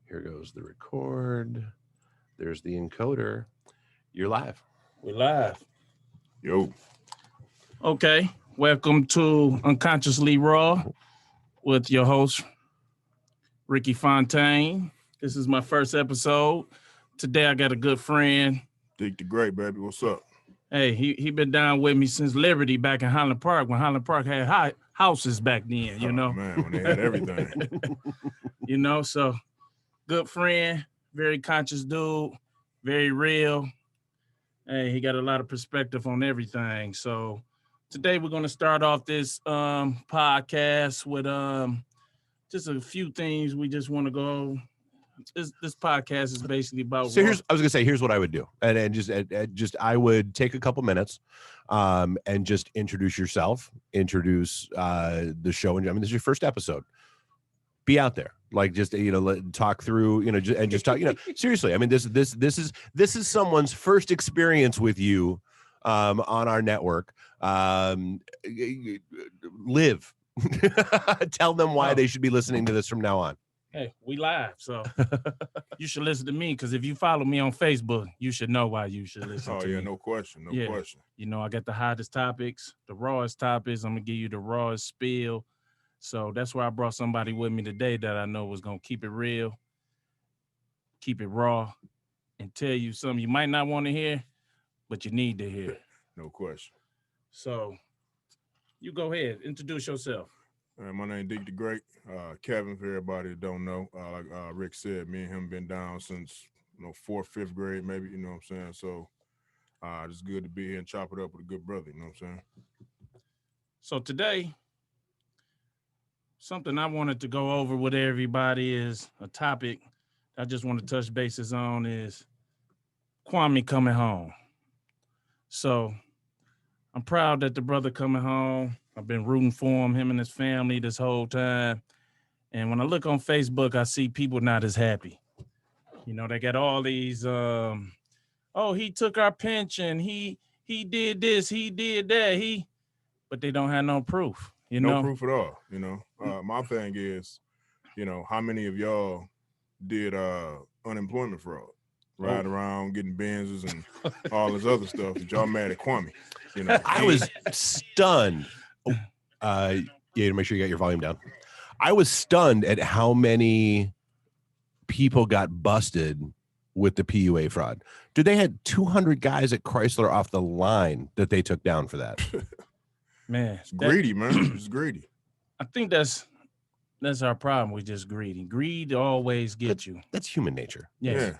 Here goes the record. There's the encoder. You're live. We're live. Yo. Okay. Welcome to Unconsciously Raw with your host, Ricky Fontaine. This is my first episode. Today I got a good friend. Dick the Great, baby. What's up? Hey, he been down with me since Liberty back in Highland Park, when Highland Park had houses back then, you know. Man, when they had everything. So good friend, very conscious dude, very real. Hey, he got a lot of perspective on everything. So today we're going to start off this podcast with just a few things we just want to go. This podcast is basically about. So here's what I would do, and just I would take a couple minutes, and just introduce yourself, introduce the show, and I mean this is your first episode. Be out there, like just talk through, just talk. Seriously, I mean this is someone's first experience with you, on our network. Live, tell them why they should be listening to this from now on. Hey, we live, so you should listen to me, because if you follow me on Facebook, you should know why you should listen to me. Oh, yeah, no question, no question. I got the hottest topics, the rawest topics. I'm going to give you the rawest spiel. So that's why I brought somebody with me today that I know was going to keep it real, keep it raw, and tell you something you might not want to hear, but you need to hear. No question. So you go ahead, introduce yourself. My name Dick the Great. Kevin, for everybody that don't know, like Rick said, me and him been down since 4th, 5th grade, maybe. You know what I'm saying? So it's good to be here and chop it up with a good brother. You know what I'm saying? So today, something I wanted to go over with everybody is a topic I just want to touch bases on is Kwame coming home. So I'm proud that the brother coming home. I've been rooting for him and his family this whole time. And when I look on Facebook, I see people not as happy. They got all these, he took our pension. He did this, he did that. But they don't have no proof, No proof at all, My thing is, how many of y'all did unemployment fraud? Riding around getting Benzes and all this other stuff that y'all mad at Kwame. I was stunned. To make sure you got your volume down. I was stunned at how many people got busted with the PUA fraud. Dude, they had 200 guys at Chrysler off the line that they took down for that. Man, it's greedy, man. It's greedy. I think that's our problem. We're just greedy. Greed always gets you. That's human nature. Yes.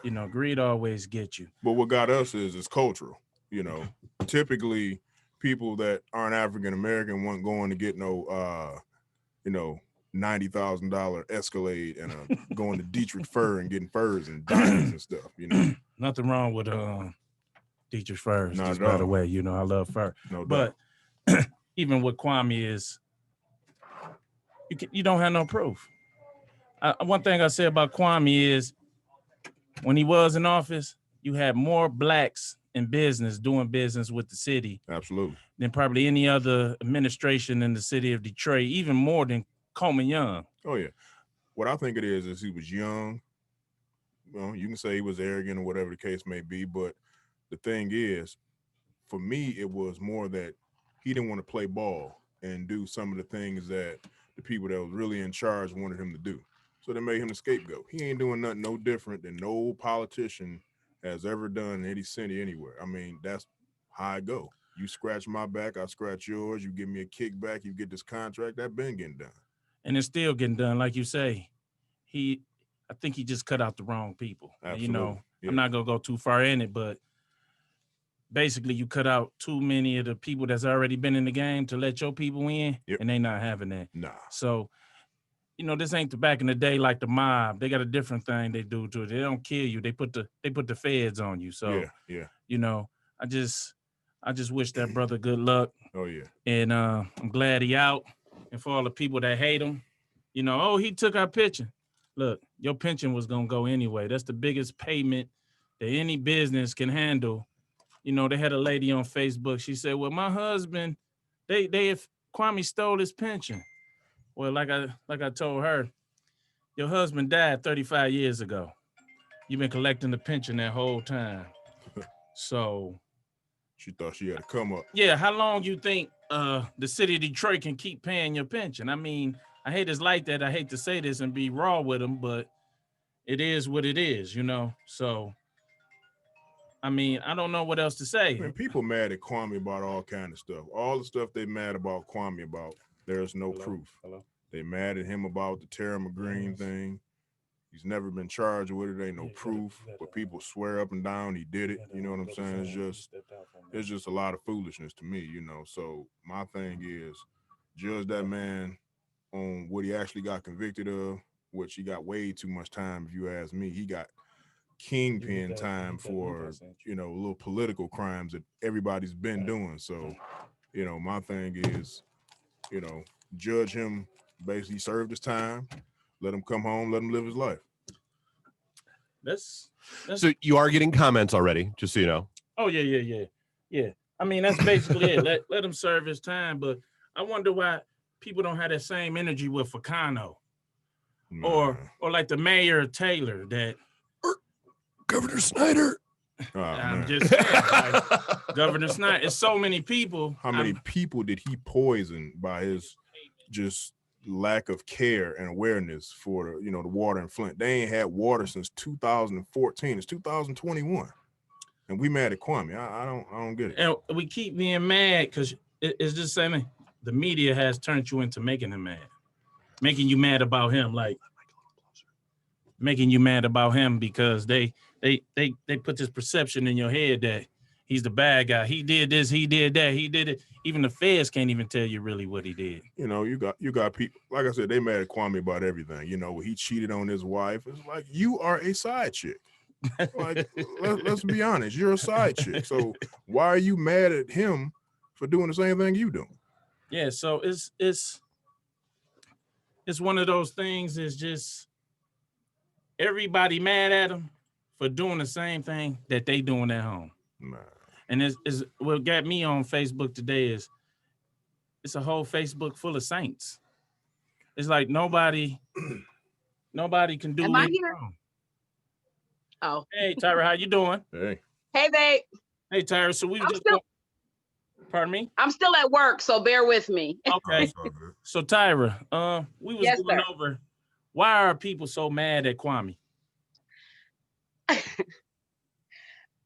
Yeah. Greed always gets you. But what got us is it's cultural. Typically people that aren't African American weren't going to get no $90,000 Escalade and going to Dietrich Fur and getting furs and diamonds and stuff. Nothing wrong with Dietrich furs. Not just at by all. the way, I love fur. No but even with Kwame is you don't have no proof. One thing I say about Kwame is when he was in office, you had more blacks in business doing business with the city. Absolutely. Than probably any other administration in the city of Detroit, even more than Coleman Young. Oh, yeah. What I think it is he was young. Well, you can say he was arrogant or whatever the case may be, but the thing is, for me, it was more that he didn't want to play ball and do some of the things that the people that was really in charge wanted him to do. So they made him the scapegoat. He ain't doing nothing no different than no politician has ever done in any city anywhere. I mean, that's how I go. You scratch my back, I scratch yours. You give me a kickback, you get this contract. That been getting done. And it's still getting done. Like you say, I think he just cut out the wrong people. Absolutely. I'm not going to go too far in it, but basically you cut out too many of the people that's already been in the game to let your people in, and they not having that. Nah. So, this ain't the back in the day like the mob. They got a different thing they do to it. They don't kill you. They put the feds on you. So, I just wish that brother good luck. Oh, yeah. And I'm glad he out. And for all the people that hate him, he took our pension. Look, your pension was going to go anyway. That's the biggest payment that any business can handle. They had a lady on Facebook. She said, well, my husband, Kwame stole his pension. Well, like I told her, Your husband died 35 years ago. You've been collecting the pension that whole time. So she thought she had to come up. Yeah, how long you think the city of Detroit can keep paying your pension? I mean, I hate it's like that. I hate to say this and be raw with them, but it is what it is, you know? So, I mean, I don't know what else to say. I mean, people mad at Kwame about all kind of stuff. All the stuff they mad about Kwame about, there's no proof. They mad at him about the Tara McGreen thing. He's never been charged with it. Ain't no proof, but people swear up and down he did it. You know what I'm saying? It's just a lot of foolishness to me, you know. So my thing is, judge that man on what he actually got convicted of, which he got way too much time. If you ask me, he got kingpin time for, you know, little political crimes that everybody's been doing. So, you know, my thing is, you know, judge him. Basically served his time. Let him come home. Let him live his life. That's so you are getting comments already, just so you know. Oh yeah. I mean, that's basically it. Let him serve his time. But I wonder why people don't have that same energy with Facano, or like the mayor of Taylor, that or Governor Snyder. Oh, I'm man. just saying, like, Governor Snyder. It's so many people. How many people did he poison by his just lack of care and awareness for the water in Flint? They ain't had water since 2014. It's 2021, and we mad at Kwame. I don't get it. And we keep being mad because it's just saying the media has turned you into making him mad, making you mad about him, like making you mad about him because they put this perception in your head that he's the bad guy. He did this, he did that, he did it. Even the feds can't even tell you really what he did. You know, you got people, like I said, they mad at Kwame about everything. You know, he cheated on his wife. It's like, you are a side chick. Like, let's be honest, you're a side chick. So why are you mad at him for doing the same thing you doing? Yeah, so it's one of those things. It's just everybody mad at him for doing the same thing that they doing at home. Nah. And is what got me on Facebook today is it's a whole Facebook full of saints. It's like nobody can do Am I anything here? wrong. Oh. Hey, Tyra, how you doing? Hey. Hey, babe. Hey, Tyra, so we just pardon me? I'm still at work, so bear with me. Okay. So Tyra, we was going over why are people so mad at Kwame?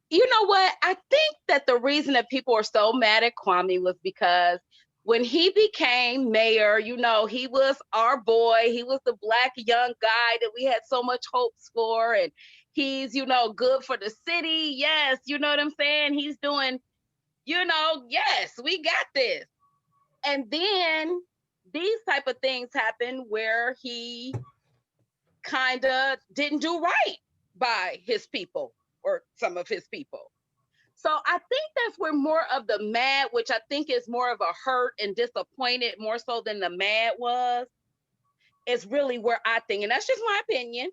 You know what? I think that the reason that people are so mad at Kwame was because when he became mayor, you know, he was our boy. He was the Black young guy that we had so much hopes for. And he's, you know, good for the city. Yes. You know what I'm saying? He's doing, you know, yes, we got this. And then these type of things happen where he kind of didn't do right by his people or some of his people. So I think that's where more of the mad, which I think is more of a hurt and disappointed more so than the mad was, is really where I think, and that's just my opinion.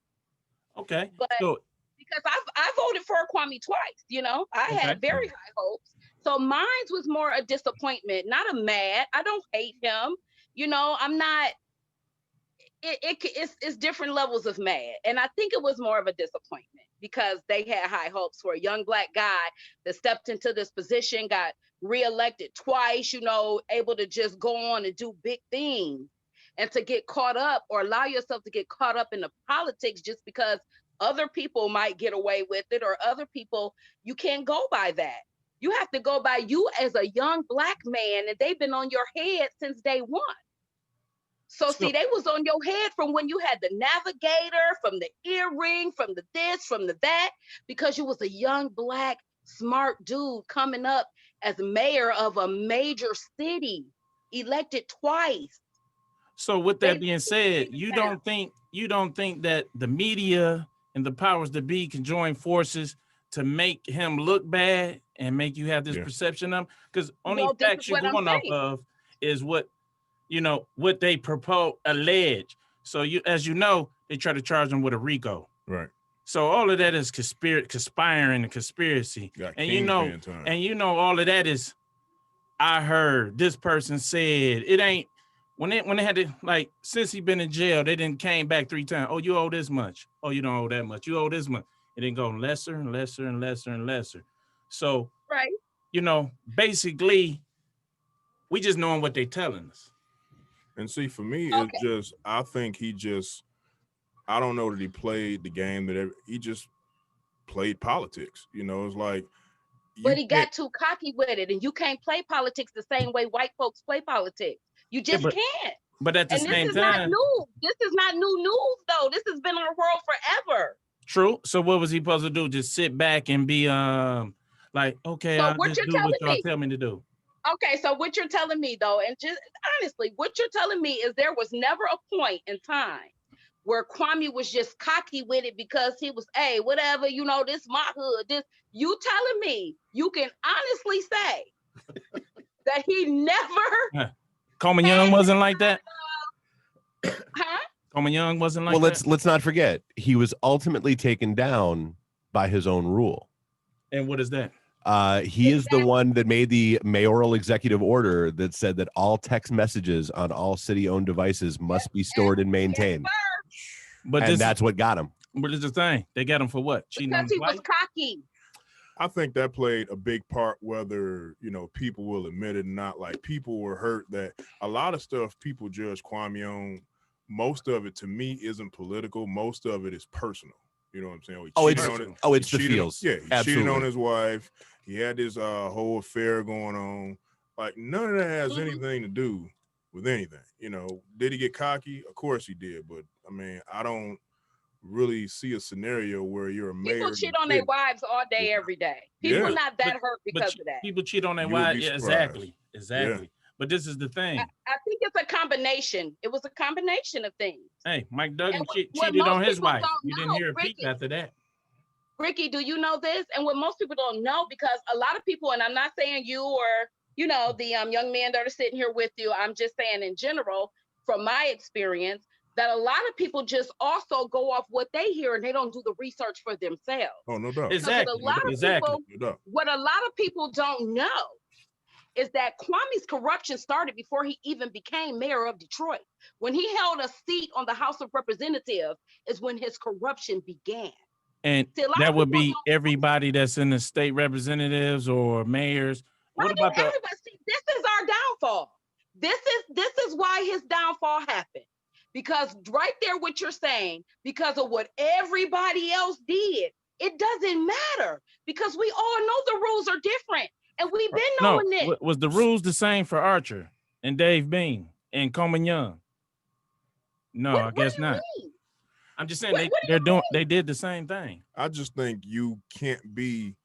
Okay. But because I voted for Kwame twice, you know, I had very high hopes. So mine was more a disappointment, not a mad. I don't hate him. You know, I'm not, it's different levels of mad. And I think it was more of a disappointment because they had high hopes for a young Black guy that stepped into this position, got reelected twice, you know, able to just go on and do big things, and to get caught up or allow yourself to get caught up in the politics just because other people might get away with it, or other people, you can't go by that. You have to go by you as a young Black man, and they've been on your head since day one. So see, they was on your head from when you had the navigator, from the earring, from the this, from the that, because you was a young Black smart dude coming up as mayor of a major city, elected twice. So with that being said, you don't think that the media and the powers that be can join forces to make him look bad and make you have this perception of him? Because only facts you're going off of is what, you know, what they allege. So you, as you know, they try to charge him with a RICO. Right. So all of that is conspiring and conspiracy. And you know all of that is, I heard, this person said. It ain't when they had to, like, since he been in jail, they didn't came back 3 times. Oh, you owe this much. Oh, you don't owe that much. You owe this much. It didn't go lesser and lesser and lesser and lesser. So, right. You know, basically, we just knowing what they telling us. And see, for me, it's just, I think I don't know that he played the game he just played politics. You know, it's like. But he got too cocky with it, and you can't play politics the same way white folks play politics. You just can't. But at the same time, this is not new. This is not new news, though. This has been our world forever. True. So what was he supposed to do? Just sit back and be like, okay, so I'll what just do what y'all tell me to do. Okay, so what you're telling me, though, and just honestly, what you're telling me is there was never a point in time where Kwame was just cocky with it because he was, hey, whatever, you know, this my hood. This you telling me you can honestly say that he never. Coleman Young wasn't like that. Huh? Coleman Young wasn't like that. Well, let's not forget he was ultimately taken down by his own rule. And what is that? He is the one that made the mayoral executive order that said that all text messages on all city-owned devices must be stored and maintained. But that's what got him. What is the thing? They got him for what? Cheating because he was cocky. I think that played a big part, whether, you know, people will admit it or not. Like, people were hurt that a lot of stuff people judge Kwame on, most of it to me isn't political. Most of it is personal. You know what I'm saying? It's the feels. Yeah, he cheated on his wife. He had this whole affair going on. Like, none of that has anything to do with anything. You know, did he get cocky? Of course he did. But, I mean, I don't really see a scenario where you're a mayor. People cheat on their wives all day, every day. People not that hurt because of that. People cheat on their wives. Yeah, exactly. Yeah. But this is the thing. I think it's a combination. It was a combination of things. Hey, Mike Duggan cheated on his wife. You didn't hear a peep after that. Ricky, do you know this? And what most people don't know, because a lot of people, and I'm not saying you or, you know, the young men that are sitting here with you, I'm just saying in general, from my experience, that a lot of people just also go off what they hear and they don't do the research for themselves. Oh, no doubt. Exactly. What a lot of people don't know is that Kwame's corruption started before he even became mayor of Detroit. When he held a seat on the House of Representatives is when his corruption began. And that would be everybody that's in the state representatives or mayors. What about everybody? See, this is our downfall. This is why his downfall happened. Because right there, what you're saying, because of what everybody else did, it doesn't matter because we all know the rules are different. And we've been knowing this. Was the rules the same for Archer and Dave Bean and Coleman Young? No, I guess not. Mean? I'm just saying they did the same thing. I just think you can't be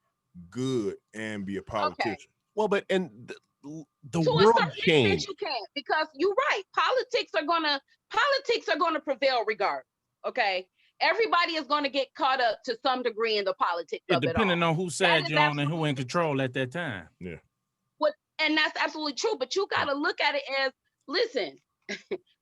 good and be a politician. Okay. Well, but the world changed. You can't, because you're right. Politics are gonna prevail regardless. Okay. Everybody is going to get caught up to some degree in the politics of it all. Depending on whose side you're on and who in control at that time. Yeah. And that's absolutely true. But you got to look at it as, listen,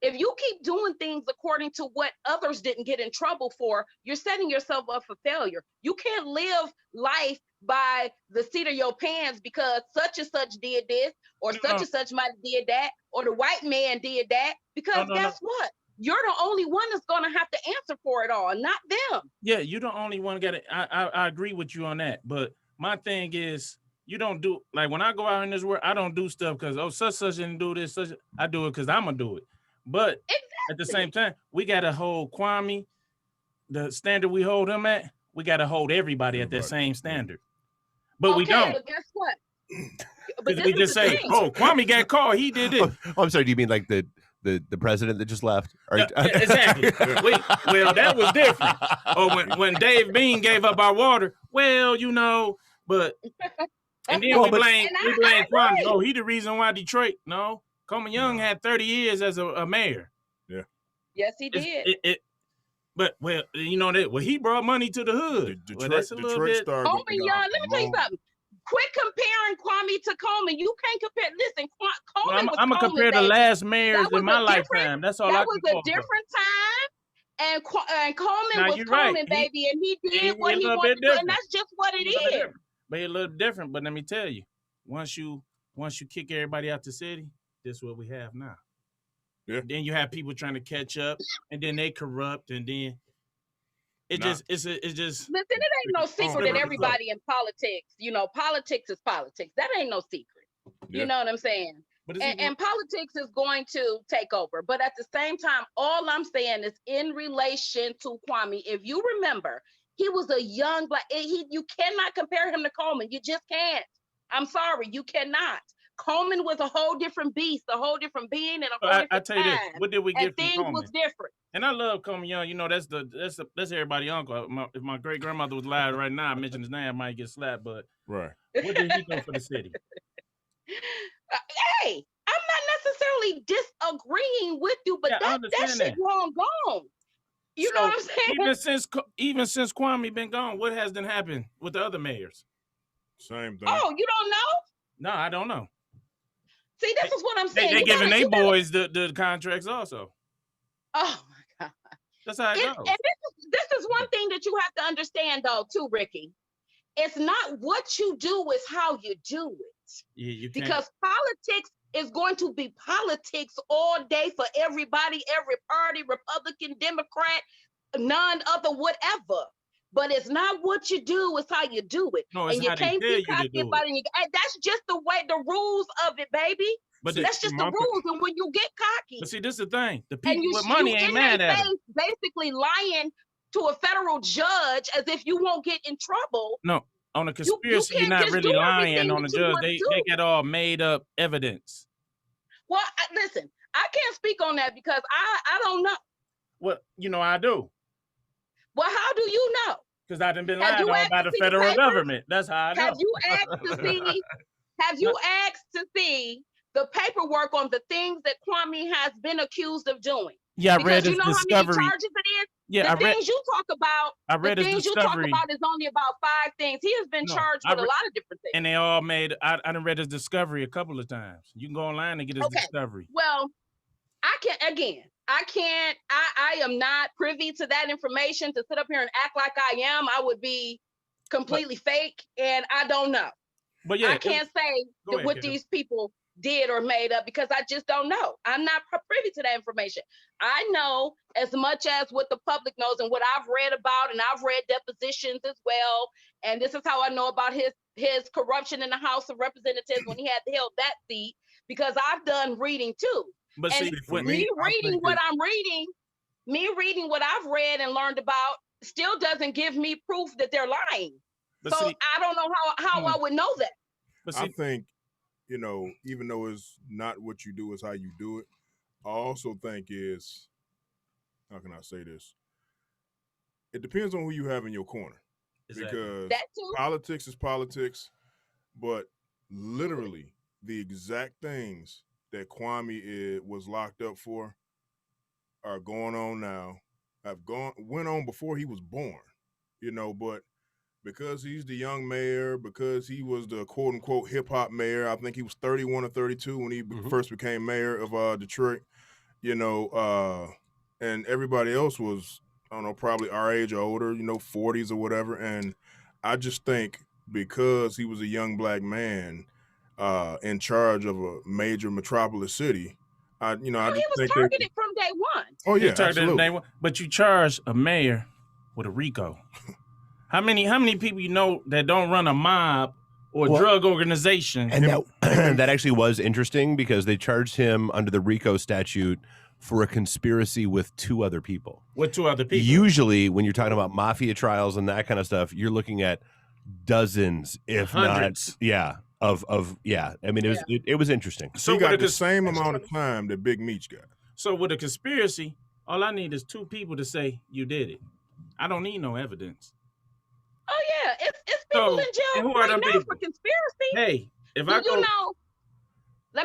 if you keep doing things according to what others didn't get in trouble for, you're setting yourself up for failure. You can't live life by the seat of your pants because such and such did this, or such and such might have did that, or the white man did that. Because guess what? You're the only one that's going to have to answer for it all, not them. Yeah, you're the only one got it. I agree with you on that. But my thing is, you don't do, like when I go out in this world, I don't do stuff because, such didn't do this. I do it because I'm going to do it. But at the same time, we got to hold Kwame, the standard we hold him at, we got to hold everybody at that same standard. But we don't. But guess what? Because we just say, Kwame got caught. He did it. Oh, I'm sorry. Do you mean like the president that just left? Exactly. Well, that was different. Or when Dave Bean gave up our water, well, you know, but and then we blame Kwame. Oh, he the reason why Detroit. No, Coleman Young had 30 years as a mayor. Yeah. Yes, he did. But you know that he brought money to the hood. That's a little bit. Coleman Young, let me tell you something. Quit comparing Kwame to Coleman. You can't compare. Listen, Coleman I'm gonna compare the last mayors in my lifetime. That's all I can. That was a different time, and Coleman was Coleman, baby, and he did what he wanted to do, and that's just what it is. But a little different. But let me tell you, once you kick everybody out the city, this is what we have now. Yeah. Then you have people trying to catch up, and then they corrupt, and then it's just. Listen, it ain't no secret that everybody in politics, politics is politics. That ain't no secret. Yeah. You know what I'm saying? And politics is going to take over. But at the same time, all I'm saying is in relation to Kwame, if you remember, he was a young black, you cannot compare him to Coleman. You just can't. I'm sorry, you cannot. Coleman was a whole different beast, a whole different being, and a whole different I tell you this, what did we get from things Coleman? was different. And I love Coleman Young. That's everybody's uncle. If my great grandmother was live right now, I mentioned his name, I might get slapped. But right, what did he do for the city? Hey, I'm not necessarily disagreeing with you, but that shit long gone. You know what I'm saying? Even since Kwame been gone, what has then happened with the other mayors? Same thing. Oh, you don't know? No, I don't know. See, this is what I'm saying. They giving their boys the contracts also. Oh my God. That's how it goes. And this is one thing that you have to understand though, too, Ricky. It's not what you do, it's how you do it. Yeah, you can't. Because politics is going to be politics all day for everybody, every party, Republican, Democrat, none other, whatever. But it's not what you do, it's how you do it. No, it's and you how can't they be tell you to do about it. And that's just the way, the rules of it, baby. But that's just the rules. And when you get cocky. But see, this is the thing. The people with money ain't mad at them. Basically lying to a federal judge as if you won't get in trouble. No, on a conspiracy, you're not really lying on the judge. They get all made up evidence. Well, listen, I can't speak on that because I don't know. Well, I do. Well, how do you know? Because I done been lied on by the federal government. That's how I know. Have you asked to see the paperwork on the things that Kwame has been accused of doing? Yeah, I read his discovery. How many charges it is? Yeah, things you talk about. I read his discovery. You talk about is only about 5 things. He has been charged with a lot of different things. And they all made. I done read his discovery a couple of times. You can go online and get his discovery. Well, I am not privy to that information to sit up here and act like I am. I would be completely fake, and I don't know. But yeah, I can't say what these people did or made up because I just don't know. I'm not privy to that information. I know as much as what the public knows and what I've read about, and I've read depositions as well. And this is how I know about his corruption in the House of Representatives when he had held that seat, because I've done reading too. But and see, me reading what I've read and learned about still doesn't give me proof that they're lying. So I don't know how I would know that. But I think, even though it's not what you do, it's how you do it. I also think how can I say this? It depends on who you have in your corner. Exactly. Because politics is politics, but literally the exact things that Kwame was locked up for are going on now. Went on before he was born, but because he's the young mayor, because he was the quote unquote hip hop mayor, I think he was 31 or 32 when he first became mayor of Detroit, and everybody else was, I don't know, probably our age or older, 40s or whatever. And I just think because he was a young black man in charge of a major metropolis city, I he was targeted from day one. Oh yeah, absolutely. Day one, but you charge a mayor with a RICO. How many people you know that don't run a mob or drug organization? And that actually was interesting because they charged him under the RICO statute for a conspiracy with 2 other people. With 2 other people. Usually, when you're talking about mafia trials and that kind of stuff, you're looking at dozens, if hundreds. Not, I mean, it was interesting. So he got the same amount of time that Big Meech got. So with a conspiracy, all I need is 2 people to say you did it. I don't need no evidence. Oh yeah, it's people in jail right now for conspiracy. Hey, if let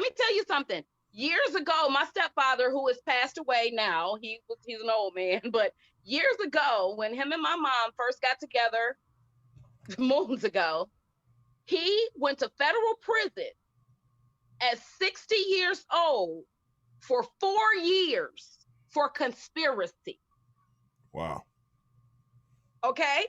me tell you something. Years ago, my stepfather, who has passed away now, he's an old man, but years ago, when him and my mom first got together, moons ago, he went to federal prison at 60 years old for 4 years for conspiracy. Wow. Okay?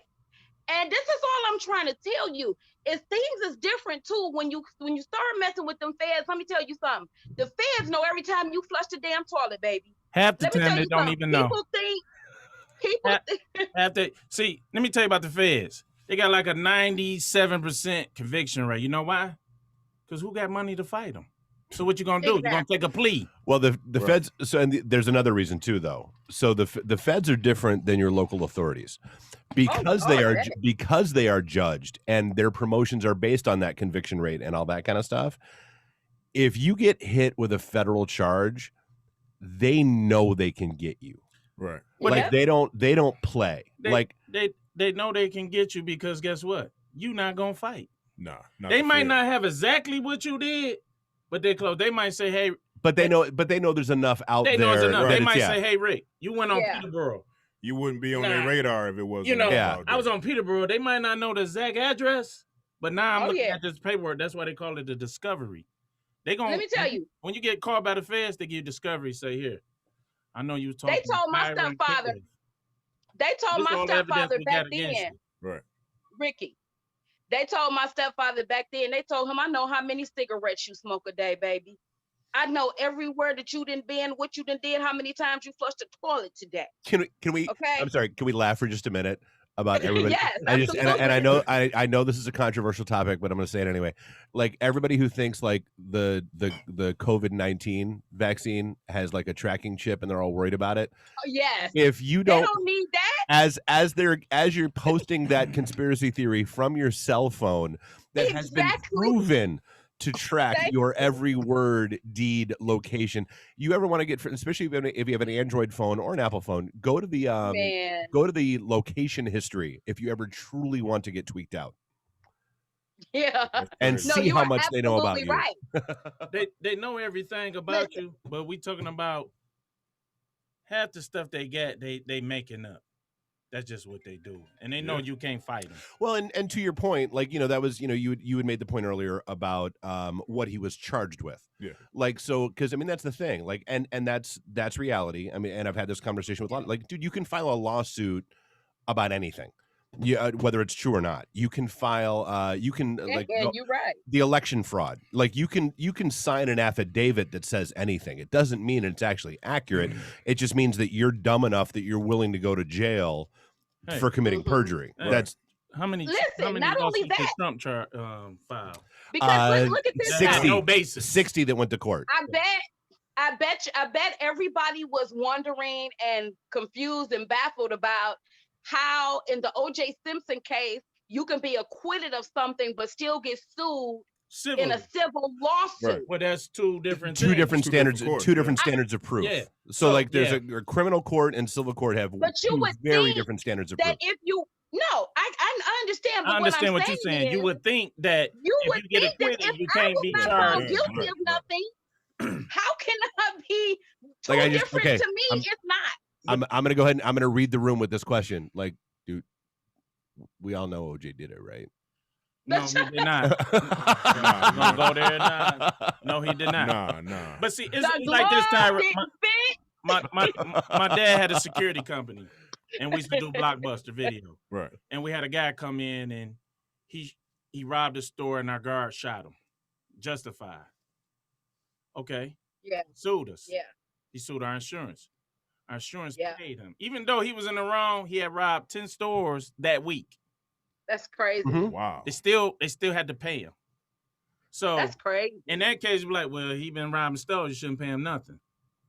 And this is all I'm trying to tell you is things is different too. When you start messing with them feds, let me tell you something. The feds know every time you flush the damn toilet, baby. Half the Let me time tell they you don't something. even know. See, let me tell you about the feds. They got like a 97% conviction rate. You know why? Because who got money to fight them? So what you gonna do? You're gonna take a plea. Well, the feds. So there's another reason too, though. So the feds are different than your local authorities because they are judged and their promotions are based on that conviction rate and all that kind of stuff. If you get hit with a federal charge, they know they can get you. Right. Like they don't play. They know they can get you because guess what? You not gonna fight. Nah. They might not have exactly what you did, but they close. They might say, "Hey," but they know there's enough out there. They know there's enough. Right. They might say, "Hey, Rick, you went on Peterborough. You wouldn't be on their radar if it wasn't." You know, I was on Peterborough. They might not know the exact address, but now I'm looking at this paperwork. That's why they call it the discovery. They gonna. Let me tell you. When you get caught by the feds, they give you discovery. Say here, I know you talking. They told my stepfather. They told my stepfather back then. Right. Ricky. They told my stepfather back then, they told him, I know how many cigarettes you smoke a day, baby. I know everywhere that you done been, what you done did, how many times you flushed the toilet today. Can we okay. I'm sorry, can we laugh for just a minute about everybody? Yes, and I know this is a controversial topic, but I'm gonna say it anyway. Like everybody who thinks like the COVID-19 vaccine has like a tracking chip and they're all worried about it. Oh, yes. If you don't need that. As you're posting that conspiracy theory from your cell phone that has been proven to track your every word, deed, location. You ever want to get, especially if you have an Android phone or an Apple phone, go to the location history if you ever truly want to get tweaked out. Yeah, and see how much they know about you. Right. they know everything about you, but we talking about half the stuff they get, they making up. That's just what they do, and they know you can't fight them. Well, and to your point, like that was you had made the point earlier about what he was charged with. Yeah. Like so, because I mean that's the thing. Like and that's reality. I mean, and I've had this conversation with a lot. Like, dude, you can file a lawsuit about anything. Yeah, whether it's true or not, you can file. You can you're right. The election fraud. Like you can sign an affidavit that says anything. It doesn't mean it's actually accurate. It just means that you're dumb enough that you're willing to go to jail for committing perjury. Hey, that's how many. Listen, how many not only that, Trump filed? Because look at this. 60, no basis. 60 that went to court. I bet everybody was wondering and confused and baffled about how in the O.J. Simpson case you can be acquitted of something but still get sued in a civil lawsuit. Right. Well, that's two different standards. Two different standards of proof. Yeah. So like there's a criminal court and civil court have very different standards of proof. If you I understand. But I understand what you're saying. You would think that if you get acquitted, you can't be charged. Guilty of nothing. How can I be different? To me, it's not. I'm gonna go ahead and I'm gonna read the room with this question. Like, dude, we all know OJ did it, right? No, he did not. Gonna go there now. No, he did not. No. But see, it's like this time. My dad had a security company, and we used to do Blockbuster video. Right. And we had a guy come in, and he robbed a store, and our guard shot him. Justified. Okay. Yeah. Sued us. Yeah. He sued our insurance. Our insurance paid him. Even though he was in the wrong, he had robbed 10 stores that week. That's crazy. Mm-hmm. Wow. They still had to pay him. So that's crazy. In that case, you're like, well, he been robbing stores, you shouldn't pay him nothing.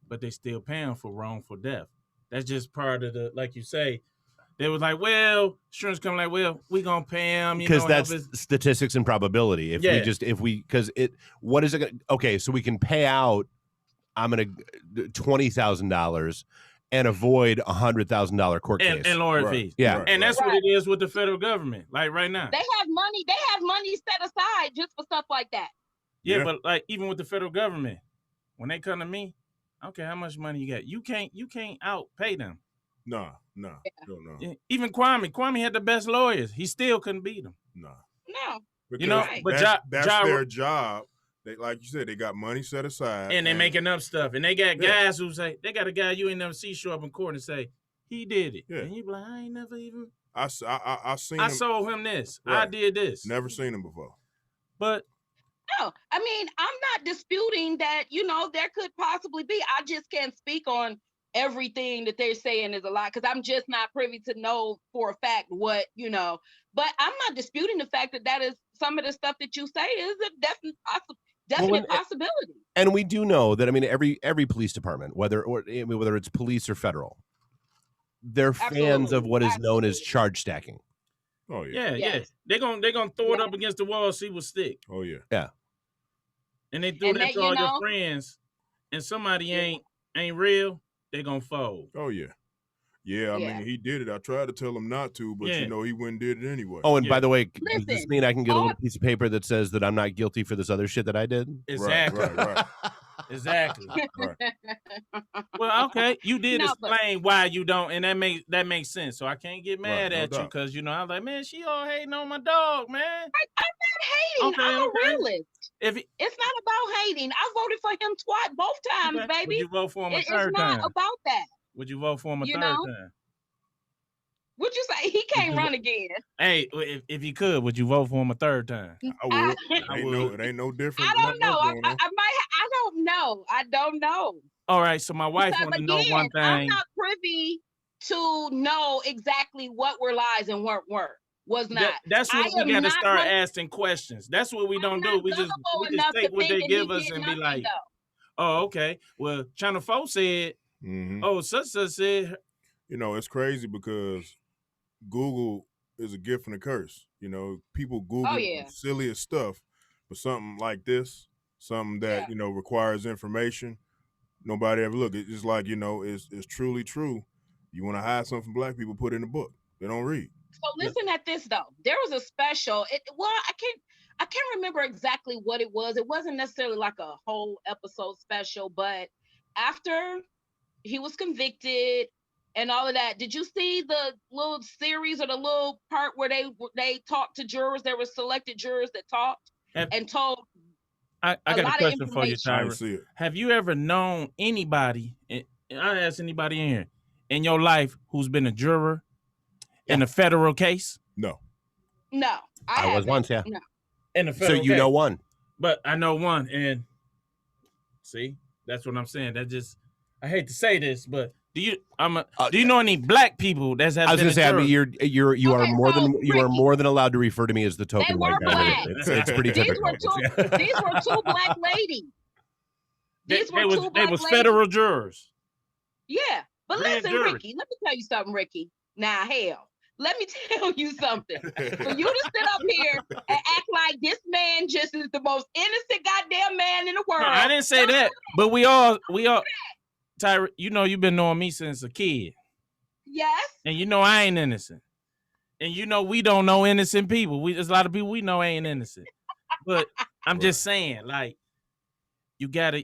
But they still pay him for wrongful death. That's just part of the, like you say, they was like, well, insurance company like, well, we gonna pay him because that's statistics and probability. What is it? Okay, so we can pay out. I'm gonna $20,000 and avoid $100,000 court case and lawyer fees. Yeah, and that's what it is with the federal government. Like right now, they have money set aside just for stuff like that. Yeah, but like even with the federal government, when they come to me, I don't care how much money you got. You can't outpay them. No. Yeah. Even Kwame had the best lawyers. He still couldn't beat them. No. Because but that's their job. They, like you said, they got money set aside. And they making up stuff. And they got guys who say, they got a guy you ain't never see show up in court and say, he did it. Yeah. And you be like, I ain't never even I seen I him. sold him this. I Right. did this. Never seen him before. But No, I mean, I'm not disputing that, there could possibly be. I just can't speak on everything that they're saying is a lie because I'm just not privy to know for a fact what, but I'm not disputing the fact that is some of the stuff that you say is a definite possibility. And we do know that, I mean, every police department, whether it's police or federal, they're fans of what is known as charge stacking. Oh yeah. Yes. They're gonna throw it up against the wall, see what stick. Oh yeah. Yeah. And they do that to all your friends, and somebody ain't real, they gonna fold. Oh yeah. Yeah, I mean, he did it. I tried to tell him not to, but he went and did it anyway. Oh, and by the way, does this mean I can get a little piece of paper that says that I'm not guilty for this other shit that I did? Exactly. Right. Exactly. Right. Well, okay, you did explain why you don't, and that makes sense. So I can't get mad at you because I was like, man, she all hating on my dog, man. I'm not hating. I'm a realist. It's not about hating. I voted for him both times, baby. Would you vote for him a third time? It's not about that. Would you vote for him a third time? Would you say he can't run again? Hey, if he could, would you vote for him a third time? I would. It ain't no different. I don't know. I don't know. All right, so my wife wanted to know one thing. I'm not privy to know exactly what were lies and weren't. Was not. That's what we got to start asking questions. That's what we don't do. We just take what they give us and be like, oh, okay. Well, Channel 4 said, oh, such said. It's crazy because Google is a gift and a curse. People Google the silliest stuff, but something like this, something that, requires information, nobody ever look. It's just like, it's truly true. You want to hide something from black people, put it in a book. They don't read. So listen at this though. There was a special. I can't remember exactly what it was. It wasn't necessarily like a whole episode special, but after he was convicted and all of that, did you see the little series or the little part where they talked to jurors? There were selected jurors that talked and told. I got a question for you, Tyra. Have you ever known anybody? And I ask anybody in here in your life who's been a juror in a federal case? No. I was once, No. In a federal case. So you know one. But I know one, and see, that's what I'm saying. I hate to say this, but do you know any black people that's have? I was going to say, I mean, you are more than allowed to refer to me as the token white guy. It's pretty typical. These were two black ladies. They was federal jurors. Yeah, but listen, Ricky, let me tell you something, Ricky. Now, hell, let me tell you something. For you to sit up here and act like this man just is the most innocent goddamn man in the world. No, I didn't say that, but we all, Tyra, you've been knowing me since a kid. Yes. And I ain't innocent. And we don't know innocent people. There's a lot of people we know ain't innocent. But I'm just saying, like, you gotta,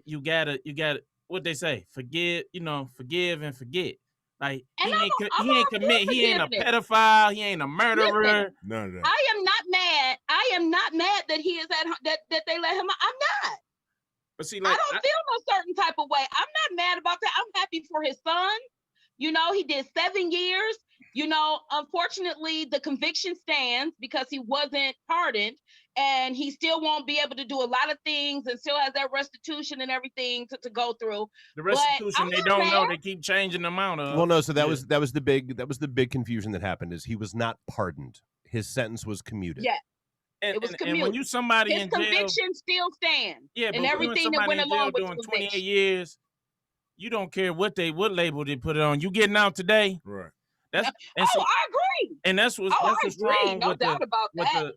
what they say, forgive and forget. Like, he ain't commit. He ain't a pedophile. He ain't a murderer. Listen, none of that. I am not mad. I am not mad that he is that they let him out. I'm not. But see, I don't feel no certain type of way. I'm not mad about that. I'm happy for his son. He did 7 years. Unfortunately, the conviction stands because he wasn't pardoned, and he still won't be able to do a lot of things, and still has that restitution and everything to go through. The restitution they don't know. They keep changing the amount of. Well, no. So that was the big confusion that happened. Is he was not pardoned. His sentence was commuted. Yeah. It was commuted. And when you somebody his in jail, conviction still stands. Yeah, and everything that went along with doing 28 years, you don't care what label they put it on. You getting out today, right? I agree. And that's what's wrong no doubt about that.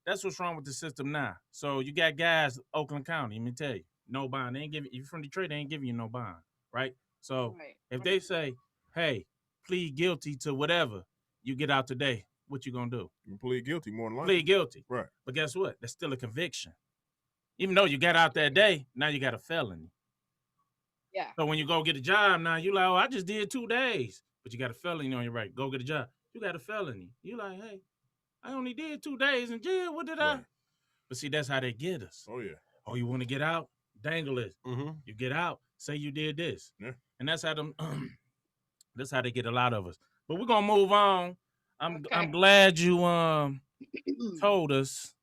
That's what's wrong with the system now. So you got guys, Oakland County, let me tell you, no bond. They ain't giving you from Detroit. They ain't giving you no bond, right? So if they say, "Hey, plead guilty to whatever," you get out today. What you gonna do? You plead guilty more than likely. Plead guilty, right? But guess what? That's still a conviction. Even though you got out that day, now you got a felony. Yeah. So when you go get a job now, you like, oh, I just did 2 days, but you got a felony on your right. Go get a job. You got a felony. You like, hey, I only did 2 days in jail. What did I? But see, that's how they get us. Oh yeah. Oh, you want to get out? Dangle it. Mm-hmm. You get out. Say you did this. Yeah. And that's how them. That's how they get a lot of us. But we're gonna move on. I'm glad you told us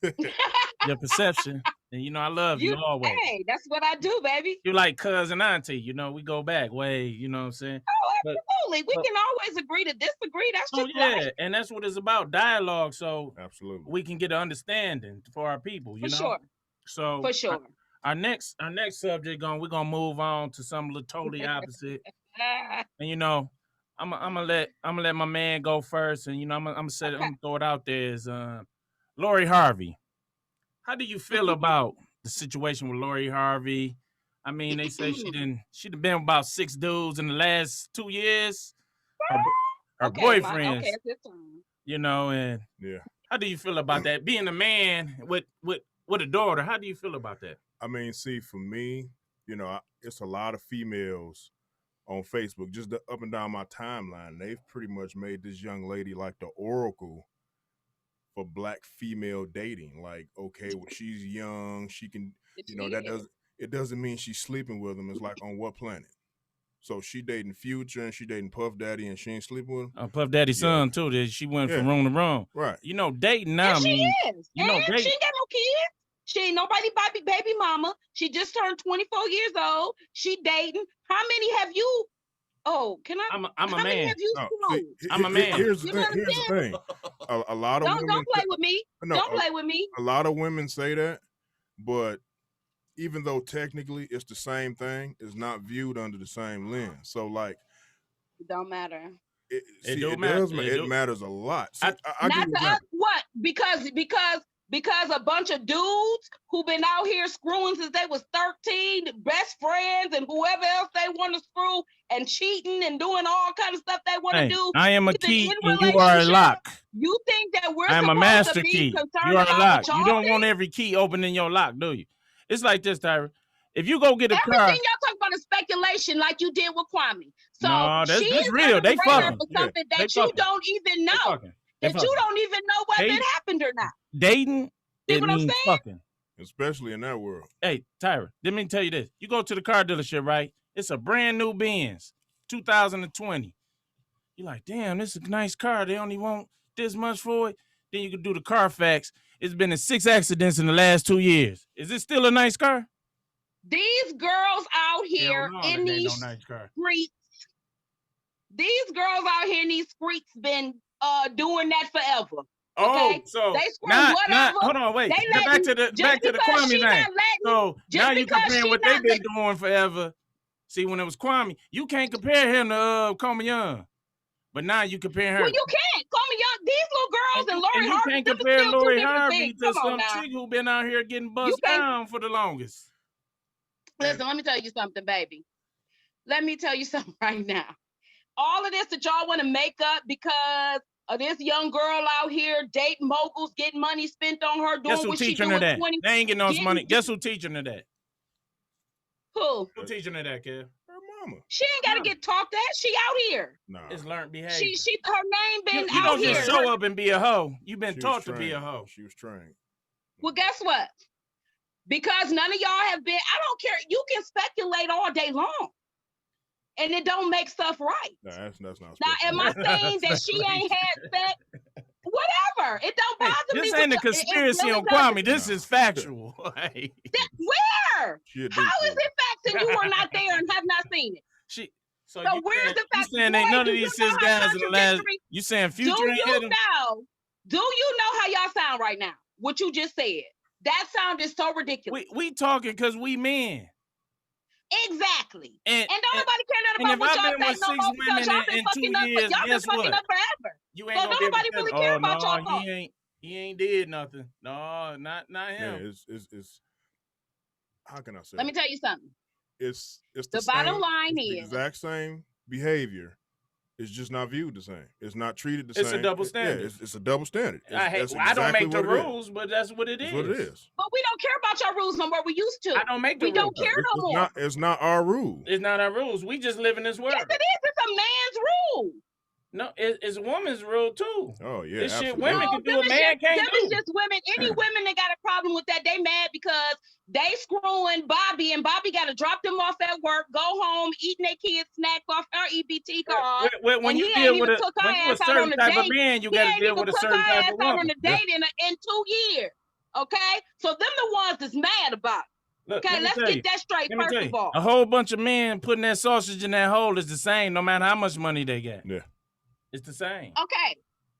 your perception. And you know, I love you always. Hey, that's what I do, baby. You like cousin auntie, you know, we go back way, you know what I'm saying? Oh, absolutely. We can always agree to disagree. That's just life. And that's what it's about, dialogue. So absolutely, we can get an understanding for our people, you know. Sure. So for sure. Our next subject we're gonna move on to something totally opposite. And you know, I'm gonna let my man go first, and you know, I'm gonna throw it out there is Laurie Harvey. How do you feel about the situation with Laurie Harvey? I mean, they say she'd been with about 6 dudes in the last 2 years. Her boyfriends, you know, and how do you feel about that? Being a man with a daughter, how do you feel about that? I mean, see, for me, you know, it's a lot of females on Facebook, just up and down my timeline. They've pretty much made this young lady like the oracle for black female dating. Like, okay, well, she's young, she can, you know, it doesn't mean she's sleeping with him. It's like, on what planet? So she dating Future and she dating Puff Daddy and she ain't sleeping with him? Puff Daddy's son too. That she went from room to room. Right. You know, dating now. And she is. You know, she ain't got no kids. She ain't nobody baby mama. She just turned 24 years old. She dating. How many have you? Oh, can I? I'm a man. I'm a man. Here's the thing. A lot of women don't play with me. No, don't play with me. A lot of women say that, but even though technically it's the same thing, it's not viewed under the same lens. So like, it don't matter. It matters a lot. See, not to us. What? Because a bunch of dudes who been out here screwing since they was 13, best friends and whoever else they want to screw and cheating and doing all kind of stuff they want to do. I am a key and you are a lock. You think that we're I'm a master key. You are a lock. You don't think? Want every key open in your lock, do you? It's like this, Tyra. If you go get a car, everything y'all talk about is speculation, like you did with Kwame. So no, that's real. They fucking for something that you don't even know. That you don't even know whether it happened or not. Dating, it means fucking. Especially in that world. Hey, Tyra, let me tell you this. You go to the car dealership, right? It's a brand new Benz, 2020. You're like, damn, this is a nice car. They only want this much for it. Then you can do the Carfax. It's been in 6 accidents in the last 2 years. Is it still a nice car? These girls out here in these streets, these girls out here in these streets been doing that forever. Oh, okay? so they whatever. Hold on, wait. Back to the Kwame thing. So now you comparing what they've been doing forever. See, when it was Kwame, you can't compare him to Kwame Young. But now you compare her. Well, you can't. Kwame Young, these little girls and Laurie Harvey. You can't compare Laurie Harvey to some chick who been out here getting buzzed down for the longest. Listen, let me tell you something, baby. Let me tell you something right now. All of this that y'all want to make up because of this young girl out here dating moguls, getting money spent on her, doing what she doing. They ain't getting no money. Guess who teaching her that? Who? Who teaching her that, kid? Her mama. She ain't got to get taught that. She out here. No. It's learned behavior. Her name been you out here. You don't just show up and be a hoe. You've been taught to be a hoe. She was trained. Well, guess what? Because none of y'all have been, I don't care. You can speculate all day long. And it don't make stuff right. No, that's not. Now, am I saying that she ain't had sex? Whatever. It don't bother me. This ain't a conspiracy on Kwame. This is factual. Where? How is it facts and you were not there and have not seen it? So where's the fact? You saying ain't none of these 6 guys in the last? You saying Future ain't hit him? Do you know how y'all sound right now? What you just said. That sound is so ridiculous. We talking because we men. Exactly. And don't nobody care nothing about what y'all say no more because y'all been fucking up. Y'all been fucking up forever. You ain't so don't nobody really care about y'all. He ain't did nothing. No, not him. Yeah, it's how can I say? Let me tell you something. It's the bottom line is the exact same behavior. It's just not viewed the same. It's not treated the same. It's a double standard. Yeah, it's a double standard. I don't make the rules, but that's what it is. That's what it is. But we don't care about your rules no more. We used to. I don't make the rules. We don't care no more. It's not our rule. It's not our rules. We just live in this world. Yes, it is. It's a man's rule. No, it's a woman's rule too. Oh yeah, This shit absolutely. women can do, a man can't Them is do. just women. Any women that got a problem with that, they mad because they screwing Bobby, and Bobby got to drop them off at work, go home, eating their kids' snack off her EBT card. When and you he deal ain't with even took her when you a ass out on certain a type of date. man, you He got to ain't deal even with a took certain her type ass of out on woman. a date in 2 years. Okay, so them the ones that's mad about it. Look, Okay, let's get that straight. Let me First tell of you, all, a whole bunch of men putting that sausage in that hole is the same, no matter how much money they got. Yeah. It's the same. okay.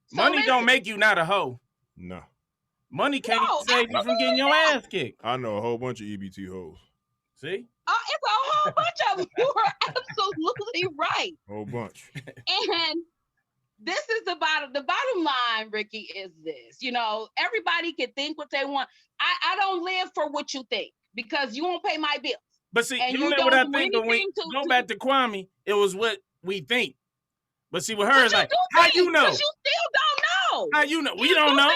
So Money don't make you not a hoe. No. Money can't even save you from getting your ass kicked. I know a whole bunch of EBT hoes. See? It's a whole bunch of them. You are absolutely right. Whole bunch. And this is the bottom line, Ricky, is this. You know, everybody can think what they want. I don't live for what you think because you won't pay my bills. But see, And you know what I think, but when go back to Kwame, it was what we think. But see, with her, it's like, how you know? Because you still don't know. How you know? We don't know.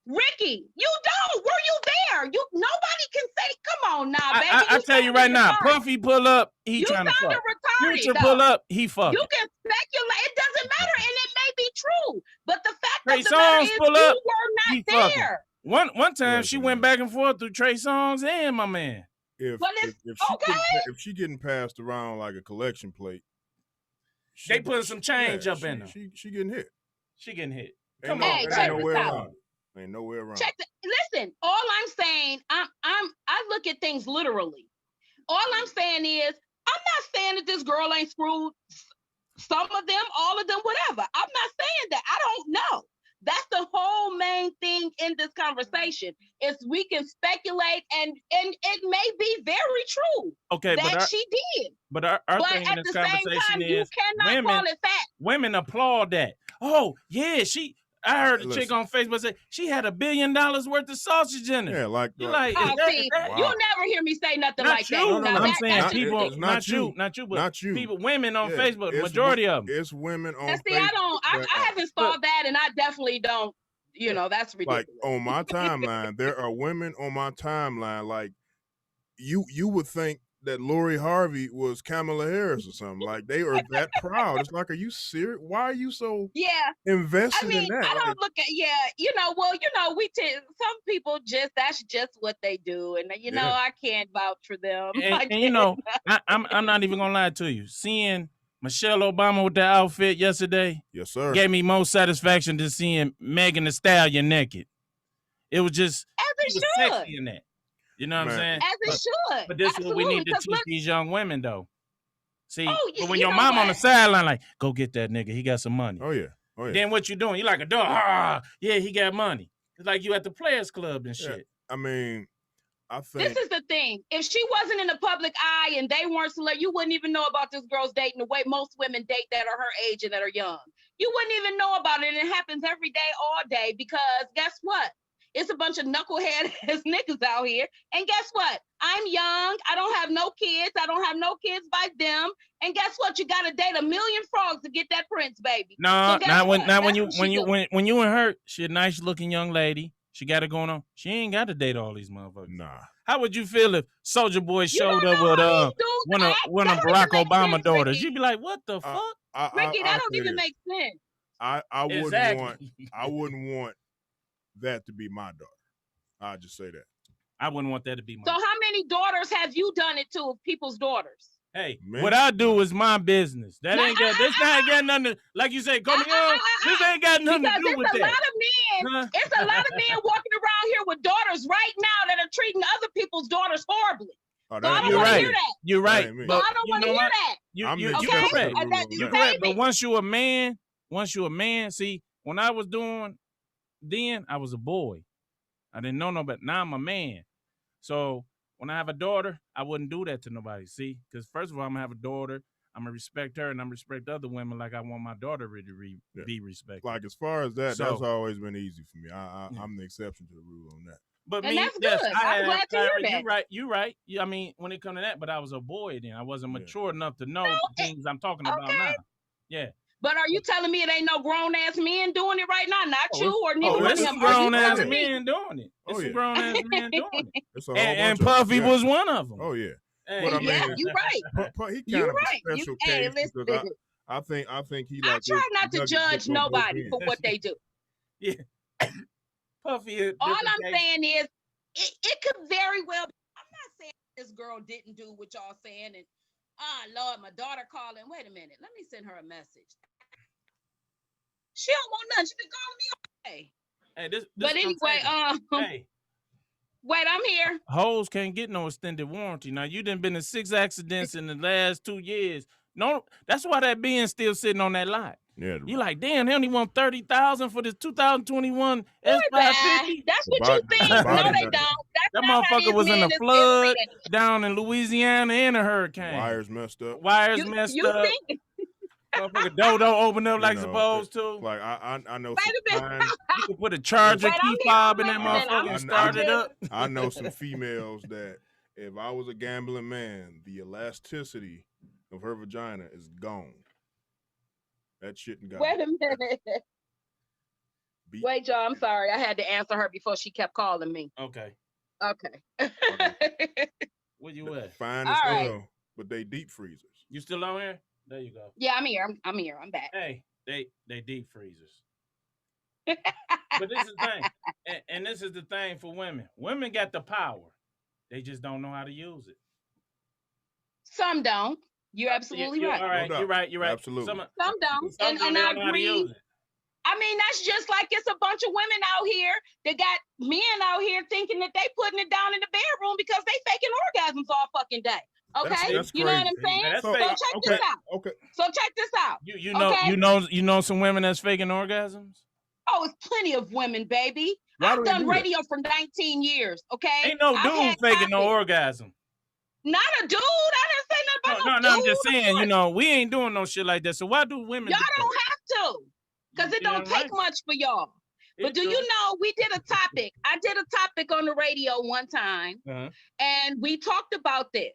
Ricky, you don't. Were you there? Nobody can say, come on now, baby. I tell you right now, Puffy pull up, he trying to fuck. Future pull up, he fucking. You can speculate. It doesn't matter, and it may be true. But the fact Trey of the matter is, pull up, you were not there. One time, she went back and forth through Trey Songz and my man. If she getting passed around like a collection plate, they putting some change up in her. She getting hit. She getting hit. Come on, ain't nowhere around. Ain't nowhere around. Listen, all I'm saying, I look at things literally. All I'm saying is, I'm not saying that this girl ain't screwed some of them, all of them, whatever. I'm not saying that. I don't know. That's the whole main thing in this conversation is we can speculate and it may be very true. Okay, that she did. But our thing in this conversation is you cannot call it fact. Women applaud that. Oh, yeah, I heard a chick on Facebook say she had $1 billion worth of sausage in it. Yeah, like you'll never hear me say nothing like that. No, I'm saying people, not you, but people, women on Facebook, majority of them. It's women on Facebook. See, I haven't saw that, and I definitely don't. You know, that's ridiculous. Like on my timeline, there are women on my timeline. Like you would think that Laurie Harvey was Kamala Harris or something. Like they are that proud. It's like, are you serious? Why are you so invested in that? I don't look at we some people that's just what they do, and I can't vouch for them. And I'm not even gonna lie to you. Seeing Michelle Obama with that outfit yesterday, yes sir, gave me more satisfaction than seeing Megan Thee Stallion naked. It was just sexy in that. You know what I'm saying? As it should. But this is what we need to teach these young women, though. See, but when your mom on the sideline, like, go get that nigga, he got some money. Oh yeah. Then what you doing? You like a dog? Yeah, he got money. It's like you at the Players Club and shit. I mean, I think this is the thing. If she wasn't in the public eye and they weren't select, you wouldn't even know about this girl's dating the way most women date that are her age and that are young. You wouldn't even know about it. And it happens every day, all day, because guess what? It's a bunch of knucklehead ass niggas out here. And guess what? I'm young. I don't have no kids. I don't have no kids by them. And guess what? You got to date 1 million frogs to get that prince, baby. No, when you and her, she a nice looking young lady. She got it going on. She ain't got to date all these motherfuckers. Nah. How would you feel if Soulja Boy showed up with one of Barack Obama daughters? You'd be like, what the fuck? Ricky, that don't even make sense. I wouldn't want that to be my daughter. I'll just say that. I wouldn't want that to be my daughter. So how many daughters have you done it to of people's daughters? Hey, what I do is my business. This ain't got nothing to, like you say, come on. This ain't got nothing to do with that. It's a lot of men walking around here with daughters right now that are treating other people's daughters horribly. So I don't want to hear that. You're right. But I don't want to hear that. You're correct. You're correct. But once you're a man, see, when I was doing, then I was a boy. I didn't know nobody. Now I'm a man. So when I have a daughter, I wouldn't do that to nobody. See, because first of all, I'm gonna have a daughter. I'm gonna respect her, and I'm gonna respect other women like I want my daughter to be respected. Like as far as that, that's always been easy for me. I'm the exception to the rule on that. But and that's good. I'm glad to hear that. You're right. I mean, when it comes to that, but I was a boy then. I wasn't mature enough to know the things I'm talking about now. Yeah. But are you telling me it ain't no grown ass men doing it right now? Not you or neither one of them. It's grown ass men doing it. It's grown ass men doing it. And Puffy was one of them. Oh yeah. Hey, but I mean, you're right. He kind of a special case because I think he I like. try not to judge nobody for what they do. Yeah. Puffy. All I'm saying is it could very well be. I'm not saying this girl didn't do what y'all saying and Lord, my daughter calling. Wait a minute. Let me send her a message. She don't want nothing. She can go on the way. Hey, this But anyway, hey. Wait, I'm here. Hoes can't get no extended warranty. Now you done been in 6 accidents in the last 2 years. No, that's why that Benz still sitting on that lot. Yeah, you like, damn, they only want $30,000 for this 2021 S550. That's what you think. No, they don't. That motherfucker was in a flood down in Louisiana and a hurricane. Wires messed up. Messed up. Motherfucker dodo open up like supposed to. Like I know. Wait a minute. You can put a charger key fob in that motherfucker and start it up. I know some females that if I was a gambling man, the elasticity of her vagina is gone. That shit got. Wait a minute. Wait, y'all. I'm sorry. I had to answer her before she kept calling me. Okay. Where you at? Fine as hell, but they deep freezers. You still on here? There you go. Yeah, I'm here. I'm here. I'm back. Hey, they deep freezers. But this is the thing, and this is the thing for women. Women got the power. They just don't know how to use it. Some don't. You're absolutely right. All right, No you're right. Absolutely. Some don't. And I agree. I mean, that's just like it's a bunch of women out here that got men out here thinking that they putting it down in the bedroom because they faking orgasms all fucking day. Okay, that's you know what I'm saying? So check this out. Okay. So check this out. You know some women that's faking orgasms. Oh, it's plenty of women, baby. I've done radio for 19 years. Okay, ain't no dude faking no orgasm. Not a dude. I didn't say nothing about no dude. I'm just saying, we ain't doing no shit like that. So why do women? Y'all don't have to, because it don't take much for y'all. But do you know we did a topic? I did a topic on the radio one time, and we talked about this.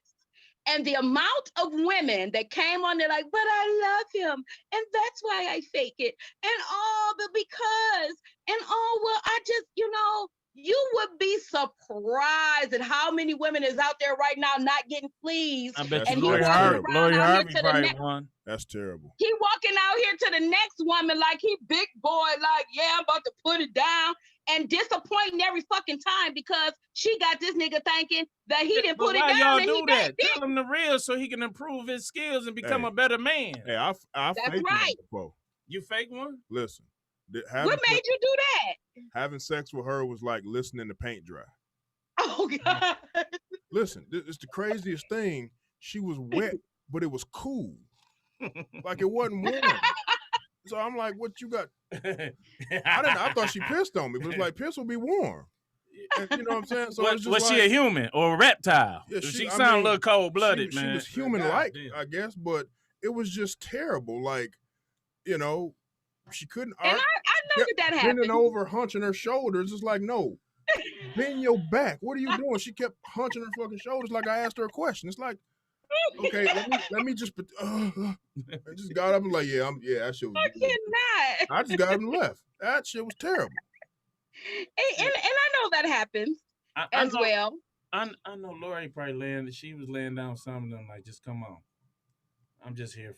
And the amount of women that came on there like, but I love him, and that's why I fake it, and all the because, and well, I just, you would be surprised at how many women is out there right now not getting pleased. I bet and Laurie Harvey probably won. That's terrible. He walking out here to the next woman like he big boy, like, yeah, I'm about to put it down, and disappointing every fucking time because she got this nigga thinking that he didn't put it down. Y'all and do he that? Tell him the real so he can improve his skills and become a better man. Hey, I That's faked right. one before. You fake one? Listen. What made you do that? Having sex with her was like listening to paint dry. Oh, God. Listen, it's the craziest thing. She was wet, but it was cool. Like it wasn't warm. So I'm like, what you got? I thought she pissed on me, but it's like piss will be warm. And, you know what I'm saying? So was she a human or a reptile? Yeah, she sounded a little cold-blooded, man. She was human-like, I guess, but it was just terrible. Like, she couldn't. And I know that happened. Bending over, hunching her shoulders. It's like, no, bend your back. What are you doing? She kept hunching her fucking shoulders like I asked her a question. It's like, okay, let me just. I just got up and like, that shit was. I cannot. I just got up and left. That shit was terrible. And I know that happens as well. I know Laurie probably she was laying down some of them like, just come on. I'm just here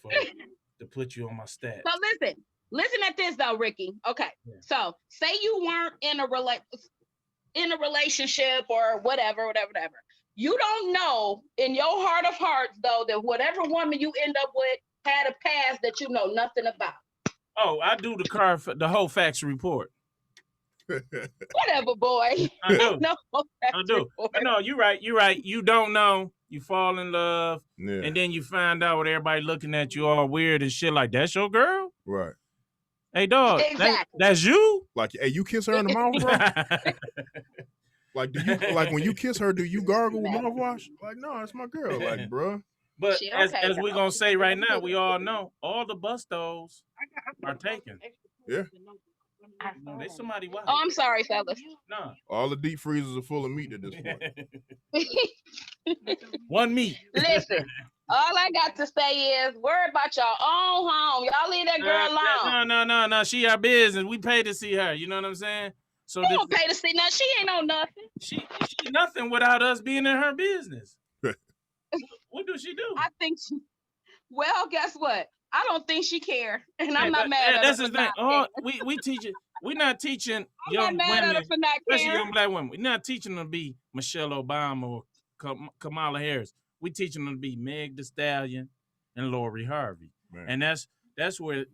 to put you on my stats. So listen at this though, Ricky. Okay, So say you weren't in a relationship or whatever. You don't know in your heart of hearts though that whatever woman you end up with had a past that you know nothing about. Oh, I do the whole facts report. Whatever, boy. I do. I do. No, you're right. You don't know. You fall in love, and then you find out with everybody looking at you all weird and shit like, that's your girl? Right. Hey, dog, exactly. that's you? Like, hey, you kiss her in the mouth, bro? Like when you kiss her, do you gargle with mouthwash? Like, no, that's my girl. Like, bro. But as we're going to say right now, we all know all the bustos are taken. Yeah. There's somebody watching. Oh, I'm sorry, fellas. No. All the deep freezers are full of meat at this point. One meat. Listen, all I got to say is worry about your own home. Y'all leave that girl alone. No. She our business. We pay to see her. You know what I'm saying? So you don't pay to see nothing. She ain't on nothing. She's nothing without us being in her business. What does she do? I think well, guess what? I don't think she care, and I'm Hey, not mad at her that's for his thing. not Oh, caring. we teach it. We're not teaching I'm young not mad at her women, for not especially caring. young black women. We're not teaching them to be Michelle Obama or Kamala Harris. We teaching them to be Meg Thee Stallion and Laurie Harvey. Man. And that's where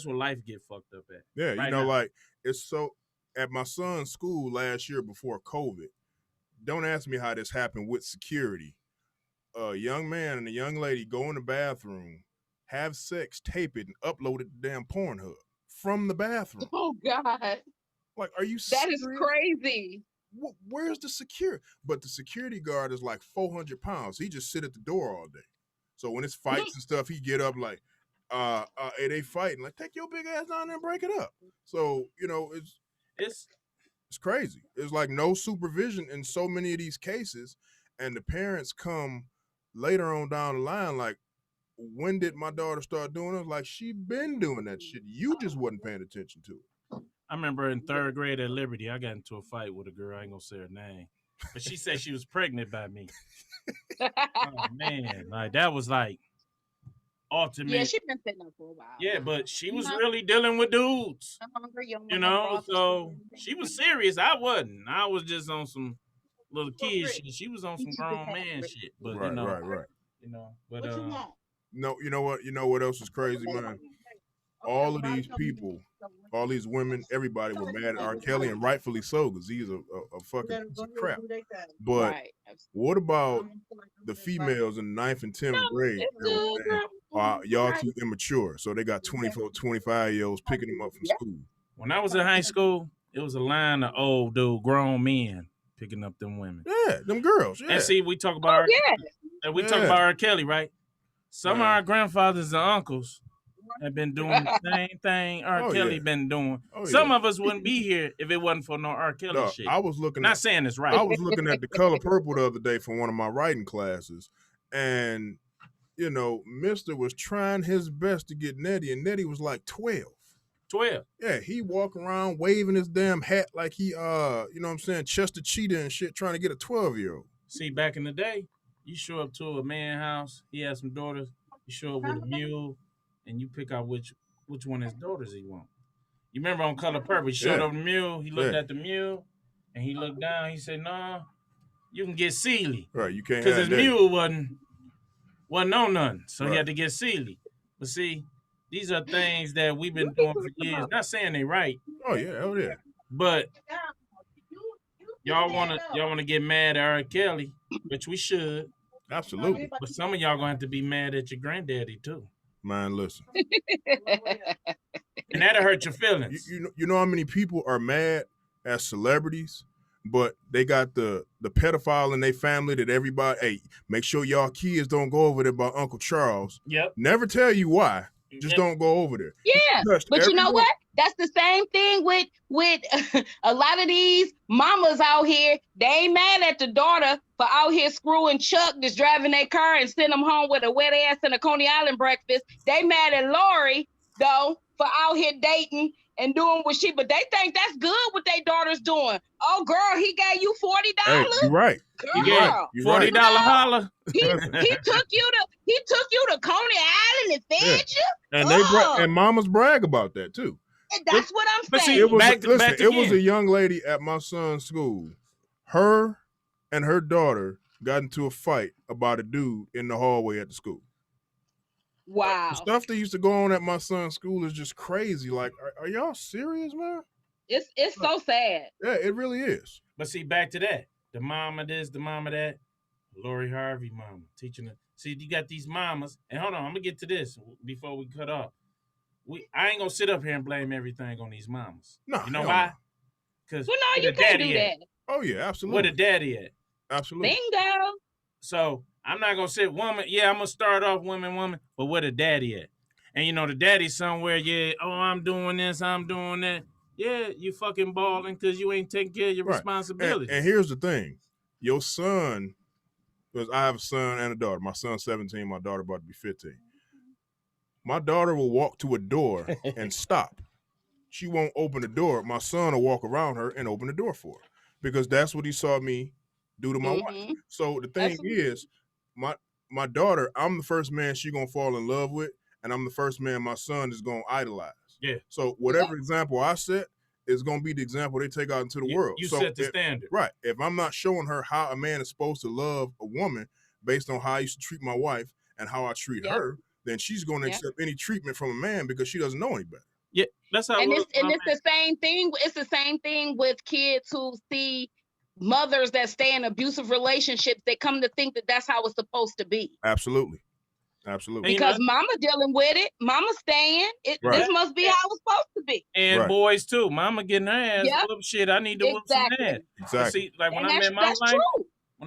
life get fucked up at. Yeah, right you know, now. like it's so at my son's school last year before COVID. Don't ask me how this happened with security. A young man and a young lady go in the bathroom, have sex, tape it, and upload it to damn Pornhub from the bathroom. Oh God, Like, are you that serious? is crazy. Where's the security? But the security guard is like 400 pounds. He just sit at the door all day. So when it's fights and stuff, he get up like, hey, they fighting. Like, take your big ass down there and break it up. So, you know, it's crazy. It's like no supervision in so many of these cases. And the parents come later on down the line like, when did my daughter start doing it? Like, she been doing that shit. You just wasn't paying attention to it. I remember in third grade at Liberty, I got into a fight with a girl. I ain't gonna say her name, but she said she was pregnant by me. Oh man, like that was like ultimate. Yeah, she been sitting up for a while. Yeah, but she was really dealing with dudes. You know, so she was serious. I wasn't. I was just on some little kid shit. She was on some grown man shit. But Right. you know, but No, you know what? You know what else is crazy, man? All of these people, all these women, everybody were mad at R. Kelly, and rightfully so, because he's a fucking piece of crap. But what about the females in the 9th and 10th grade? Y'all too immature. So they got 24, 25-year-olds picking them up from school. When I was in high school, it was a line of old dude, grown men picking up them women. Yeah, them girls. Yeah. And see, we talk about talk about R. Kelly, right? Some of our grandfathers and uncles have been doing the same thing R. Kelly been doing. Some of us wouldn't be here if it wasn't for no R. Kelly shit. I was looking Not saying it's right. I was looking at The Color Purple the other day for one of my writing classes, and you know, Mister was trying his best to get Nettie, and Nettie was like 12. 12. Yeah, he walk around waving his damn hat like he, you know what I'm saying, Chester Cheetah and shit, trying to get a 12-year-old. See, back in the day, you show up to a man's house, he has some daughters, you show up with a mule, and you pick out which one of his daughters he want. You remember on Color Purple, he showed up the mule, he looked at the mule, and he looked down, he said, "No, you can get Sealy." Right, you can't. Because his mule wasn't on nothing, so he had to get Sealy. But see, these are things that we've been doing for years. Not saying they right. Oh yeah. But y'all wanna get mad at R. Kelly, which we should. Absolutely. But some of y'all gonna have to be mad at your granddaddy too. Man, listen. And that'll hurt your feelings. You know how many people are mad at celebrities, but they got the pedophile in their family that everybody, hey, make sure y'all kids don't go over there by Uncle Charles. Yep. Never tell you why. Just don't go over there. Yeah, but you know what? That's the same thing with a lot of these mamas out here. They ain't mad at the daughter for out here screwing Chuck that's driving their car and send them home with a wet ass and a Coney Island breakfast. They mad at Laurie though for out here dating and doing what but they think that's good what their daughter's doing. Oh girl, he gave you $40. Hey, you're right. Girl, $40 holler. He took you to Coney Island and fed you. And and mamas brag about that too. And that's what I'm saying. See, it was a young lady at my son's school. Her and her daughter got into a fight about a dude in the hallway at the school. Wow. The stuff that used to go on at my son's school is just crazy. Like, are y'all serious, man? It's so sad. Yeah, it really is. But see, back to that. The mama this, the mama that. Laurie Harvey mama teaching it. See, you got these mamas. And hold on, I'm going to get to this before we cut off. I ain't going to sit up here and blame everything on these mamas. No. You know why? Because you can't do that. Oh, yeah, absolutely. Where the daddy at? Absolutely. Bingo. So I'm not going to say woman. Yeah, I'm going to start off woman. But where the daddy at? And you know, the daddy's somewhere. Yeah, oh, I'm doing this. I'm doing that. Yeah, you fucking balling because you ain't taking care of your responsibilities. And here's the thing. Your son, because I have a son and a daughter. My son's 17. My daughter about to be 15. My daughter will walk to a door and stop. She won't open the door. My son will walk around her and open the door for her because that's what he saw me do to my wife. So the thing is, my daughter, I'm the first man she gonna fall in love with, and I'm the first man my son is gonna idolize. Yeah. So whatever example I set is gonna be the example they take out into the world. You so set the standard. Right. If I'm not showing her how a man is supposed to love a woman based on how I used to treat my wife and how I treat her, then she's gonna accept any treatment from a man because she doesn't know any better. Yeah, that's how. And it's the same thing. It's the same thing with kids who see mothers that stay in abusive relationships. They come to think that that's how it's supposed to be. Absolutely. Because mama dealing with it, mama staying. This must be how it's supposed to be. And boys too. Mama getting her ass whooped. Shit, I need to whoop some ass. Exactly. See, like when I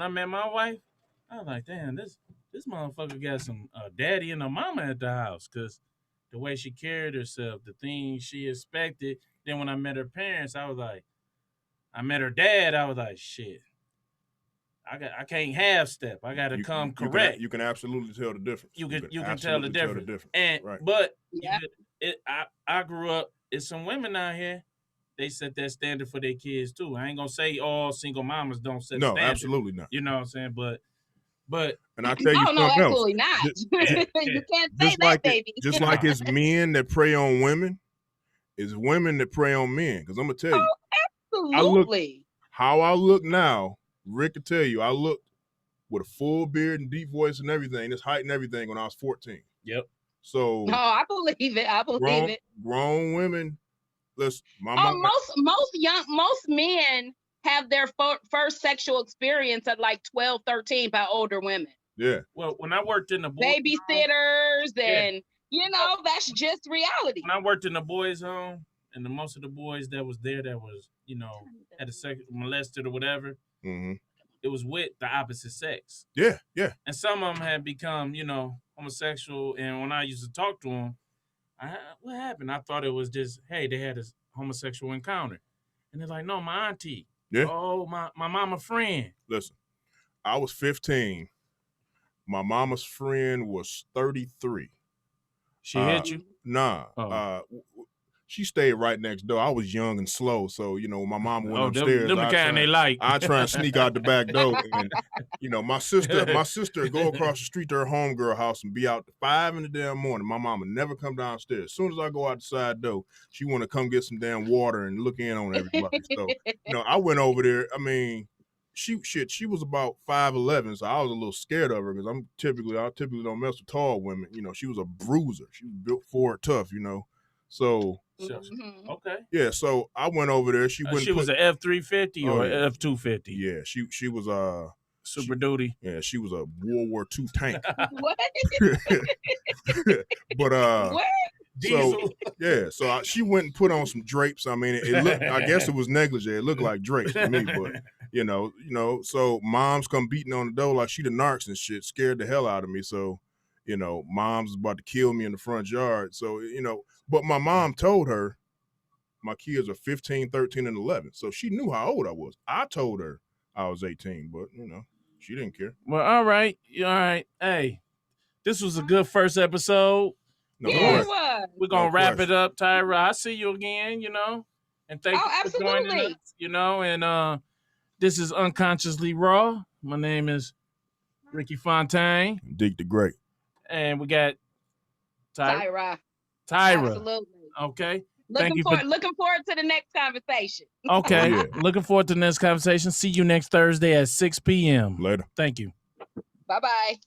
met my wife, I was like, damn, this motherfucker got some daddy and a mama at the house, because the way she carried herself, the things she expected. Then when I met her parents, I met her dad, I was like, shit. I can't half step. I got to come correct. You can absolutely tell the difference. You can tell the difference. And but I grew up. It's some women out here. They set that standard for their kids too. I ain't gonna say all single mamas don't set. No, absolutely not. You know what I'm saying? But and I tell you something else. Absolutely not. You can't say that, baby. Just like it's men that prey on women, it's women that prey on men. Because I'm gonna tell you, absolutely. How I look now. Rick can tell you, I looked with a full beard and deep voice and everything, this height and everything when I was 14. Yep. So I believe it. Grown women, listen. Most men have their first sexual experience at like 12, 13 by older women. Yeah. Well, when I worked in the babysitters and that's just reality. When I worked in the boys' home, and most of the boys that was there that was, had a sex molested or whatever. Mm-hmm. It was with the opposite sex. Yeah. And some of them had become, homosexual. And when I used to talk to them, what happened? I thought it was just, hey, they had a homosexual encounter. And they're like, no, my auntie. Yeah. Oh, my mama friend. Listen, I was 15. My mama's friend was 33. She hit you? Nah. Oh. She stayed right next door. I was young and slow, so when my mom went upstairs, them the kind they like. I try and sneak out the back door, and my sister go across the street to her homegirl house and be out to 5 in the damn morning. My mama never come downstairs. As soon as I go out the side door, she want to come get some damn water and look in on everybody. So I went over there. I mean, she was about 5'11", so I was a little scared of her because I typically don't mess with tall women. She was a bruiser. She was built for it tough. So. Okay. Yeah, so I went over there. She was an F-350 or F-250. Yeah, she was Super Duty. Yeah, she was a World War II tank. What? But what? So she went and put on some drapes. I mean, it looked. I guess it was negligee. It looked like drapes to me, but So mom's come beating on the door like she the narcs and shit, scared the hell out of me. So, mom's was about to kill me in the front yard. So, but my mom told her my kids are 15, 13, and 11. So she knew how old I was. I told her I was 18, but, she didn't care. Well, all right. All right. Hey, this was a good first episode. It was. We're going to wrap it up, Tyra. I'll see you again, and thank you for joining us, and this is Unconsciously Raw. My name is Ricky Fontaine. Deke the Great. And we got Tyra. Absolutely. Okay. Looking forward to the next conversation. Okay. Looking forward to the next conversation. See you next Thursday at 6 p.m. Later. Thank you. Bye-bye.